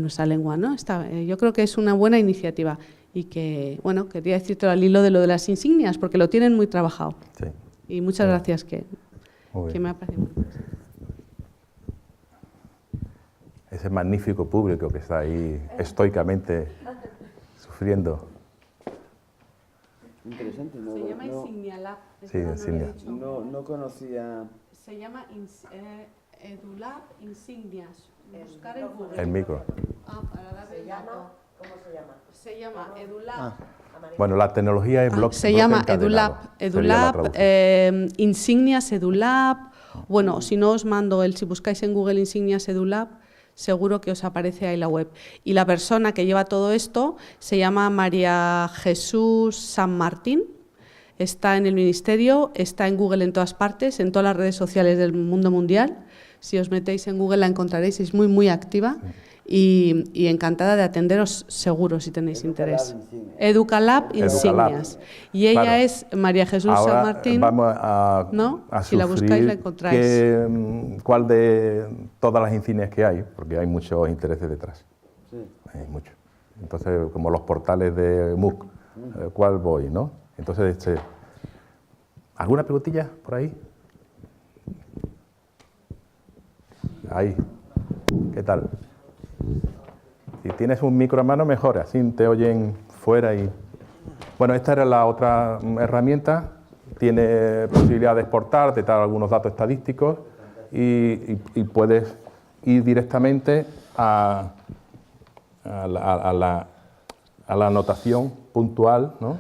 nuestra lengua, ¿no? Yo creo que es una buena iniciativa y que, bueno, quería decirte al hilo de lo de las insignias porque lo tienen muy trabajado. Sí. Y muchas gracias que me ha parecido muy interesante. Ese magnífico público que está ahí estoicamente sufriendo. Interesante, ¿no? Se llama Insignia Lab. Sí, Insignia. No conocía... Se llama EduLab Insignias. Buscar en Google. El micro. Para darle el dato. ¿Cómo se llama? Se llama EduLab. Bueno, la tecnología es bloque. Se llama EduLab. Insignias EduLab. Bueno, si no os mando si buscáis en Google Insignias EduLab, seguro que os aparece ahí la web. Y la persona que lleva todo esto se llama María Jesús San Martín, está en el Ministerio, está en Google en todas partes, en todas las redes sociales del mundo mundial. Si os metéis en Google la encontraréis, es muy, muy activa y encantada de atenderos seguro si tenéis interés. EducaLab Insignias. Y ella Claro. es María Jesús Ahora San Martín. vamos a Si la buscáis la encontráis. ¿Cuál de todas las insignias que hay? Porque hay muchos intereses detrás. Sí. Hay muchos. Entonces, como los portales de MOOC, ¿cuál voy, no? Entonces, ¿alguna preguntilla por ahí? Ahí. ¿Qué tal? Si tienes un micro a mano, mejor, así te oyen fuera y... Bueno, esta era la otra herramienta. Tiene posibilidad de exportar, de dar algunos datos estadísticos y puedes ir directamente a la anotación puntual, ¿no?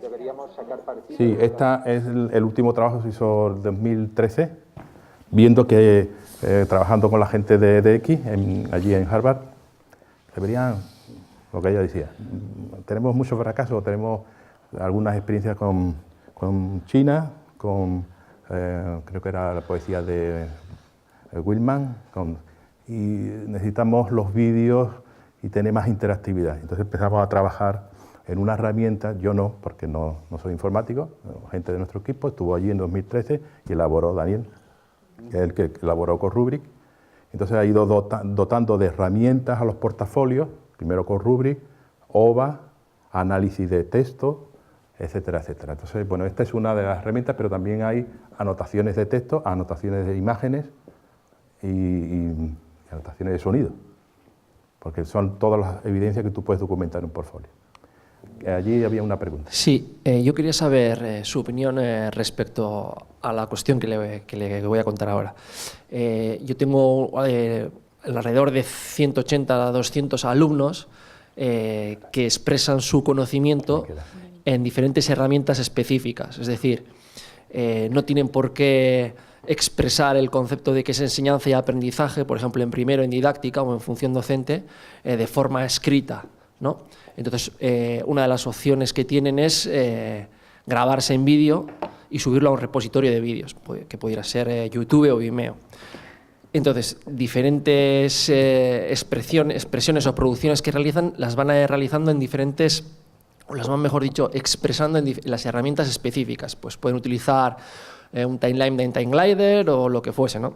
Deberíamos sacar partido. Sí, esta es el último trabajo que se hizo en 2013, viendo que trabajando con la gente de DX, allí en Harvard, deberían, lo que ella decía, tenemos muchos fracasos, tenemos algunas experiencias con China, creo que era la poesía de Willman, y necesitamos los vídeos y tener más interactividad. Entonces empezamos a trabajar en una herramienta, yo no, porque no soy informático, gente de nuestro equipo estuvo allí en 2013 y elaboró Daniel, que es el que elaboró Corrubric. Entonces ha ido dotando de herramientas a los portafolios, primero Corrubric, OVA, análisis de texto, etcétera, etcétera. Entonces, bueno, esta es una de las herramientas, pero también hay anotaciones de texto, anotaciones de imágenes y anotaciones de sonido, porque son todas las evidencias que tú puedes documentar en un portfolio. Allí había una pregunta. Sí, yo quería saber su opinión respecto a la cuestión que le voy a contar ahora. Yo tengo alrededor de 180 a 200 alumnos que expresan su conocimiento en diferentes herramientas específicas, es decir, no tienen por qué expresar el concepto de qué es enseñanza y aprendizaje, por ejemplo, en primero en didáctica o en función docente, de forma escrita, ¿no? Entonces, una de las opciones que tienen es grabarse en vídeo y subirlo a un repositorio de vídeos, que pudiera ser YouTube o Vimeo. Entonces, diferentes expresiones o producciones que realizan las van realizando en diferentes, o las van, mejor dicho, expresando en las herramientas específicas. Pues pueden utilizar un timeline de TimeGlider o lo que fuese, ¿no?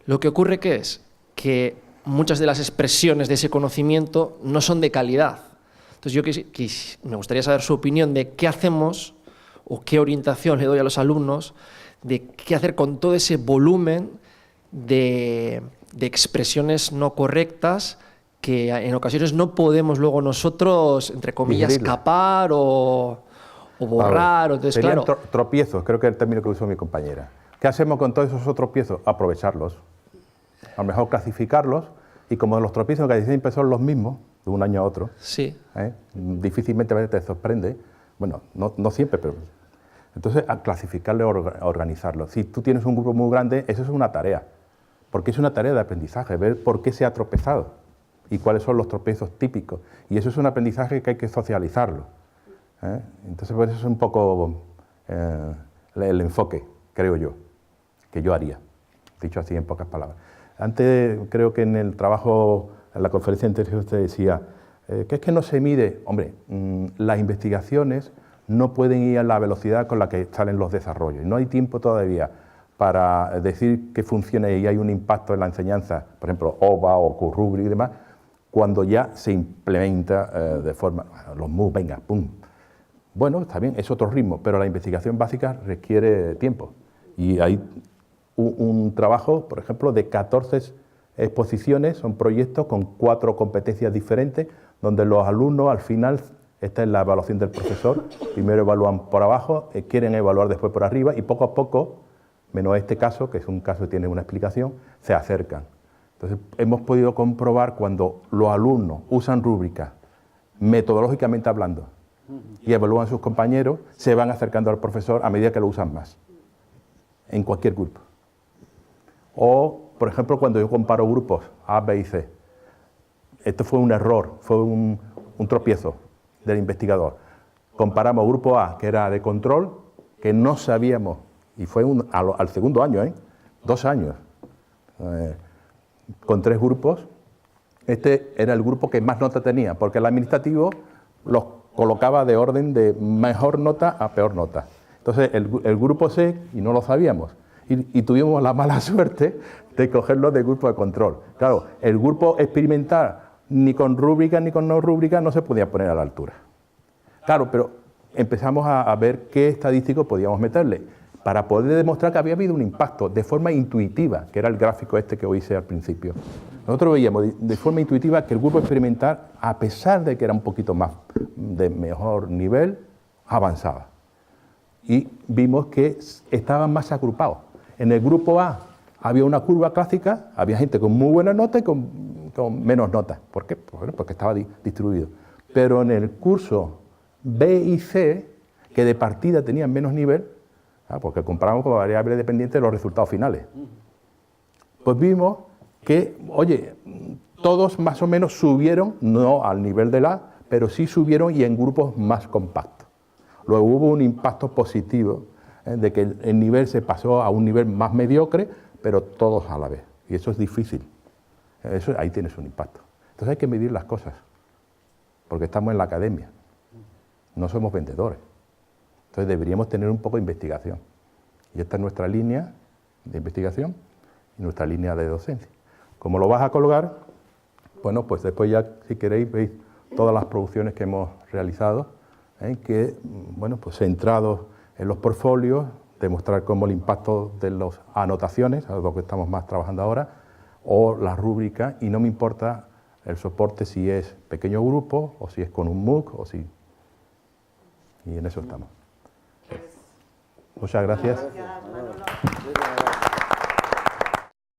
Lo que ocurre que muchas de las expresiones de ese conocimiento no son de calidad. Entonces me gustaría saber su opinión de qué hacemos o qué orientación le doy a los alumnos de qué hacer con todo ese volumen de expresiones no correctas que en ocasiones no podemos luego nosotros, entre comillas, escapar o borrar. Entonces, serían claro, tropiezos, creo que es el término que usó mi compañera. ¿Qué hacemos con todos esos tropiezos? Aprovecharlos. A lo mejor clasificarlos, y como los tropiezos que siempre son los mismos, de un año a otro, sí. Difícilmente a veces te sorprende, bueno, no siempre, pero... Entonces, a clasificarlo, a organizarlo. Si tú tienes un grupo muy grande, eso es una tarea, porque es una tarea de aprendizaje, ver por qué se ha tropezado y cuáles son los tropiezos típicos. Y eso es un aprendizaje que hay que socializarlo. Entonces, pues eso es un poco el enfoque, creo yo, que yo haría, dicho así en pocas palabras. Antes, creo que en el trabajo, en la conferencia anterior, usted decía, Que es que no se mide. Hombre, las investigaciones no pueden ir a la velocidad con la que salen los desarrollos. No hay tiempo todavía para decir que funciona y hay un impacto en la enseñanza, por ejemplo, OVA o Q-Rubric y demás, cuando ya se implementa de forma, los MOOC, venga, pum. Bueno, está bien, es otro ritmo, pero la investigación básica requiere tiempo. Y hay un trabajo, por ejemplo, de 14 exposiciones, son proyectos con 4 competencias diferentes, donde los alumnos al final, esta es la evaluación del profesor, primero evalúan por abajo, quieren evaluar después por arriba y poco a poco, menos este caso, que es un caso que tiene una explicación, se acercan. Entonces, hemos podido comprobar cuando los alumnos usan rúbricas, metodológicamente hablando, y evalúan a sus compañeros, se van acercando al profesor a medida que lo usan más, en cualquier grupo. O, por ejemplo, cuando yo comparo grupos A, B y C, esto fue un error, fue un tropiezo del investigador. Comparamos grupo A, que era de control, que no sabíamos, y fue al segundo año, 2 años, con 3 grupos. Este era el grupo que más nota tenía, porque el administrativo los colocaba de orden de mejor nota a peor nota. Entonces, el grupo C, y no lo sabíamos, y tuvimos la mala suerte de cogerlo del grupo de control. Claro, el grupo experimental, ni con rúbrica ni con no rúbrica, no se podía poner a la altura. Claro, pero empezamos a ver qué estadístico podíamos meterle, para poder demostrar que había habido un impacto de forma intuitiva, que era el gráfico este que os hice al principio. Nosotros veíamos de forma intuitiva que el grupo experimental, a pesar de que era un poquito más de mejor nivel, avanzaba. Y vimos que estaban más agrupados. En el grupo A había una curva clásica, había gente con muy buena nota y con menos notas. ¿Por qué? Bueno, porque estaba distribuido. Pero en el curso B y C, que de partida tenían menos nivel, porque comparamos con variables dependientes de los resultados finales, pues vimos que, oye, todos más o menos subieron, no al nivel del A, pero sí subieron y en grupos más compactos. Luego hubo un impacto positivo, de que el nivel se pasó a un nivel más mediocre, pero todos a la vez. Y eso es difícil. Eso, ahí tienes un impacto. Entonces hay que medir las cosas, porque estamos en la academia, no somos vendedores. Entonces deberíamos tener un poco de investigación. Y esta es nuestra línea de investigación y nuestra línea de docencia. ¿Cómo lo vas a colgar? Bueno, pues después ya, si queréis, veis todas las producciones que hemos realizado, que, bueno, pues centrados en los portfolios, demostrar cómo el impacto de las anotaciones, a lo que estamos más trabajando ahora, o las rúbricas, y no me importa el soporte si es pequeño grupo, o si es con un MOOC, o si... Y en eso estamos. Muchas gracias. Gracias, Manolo.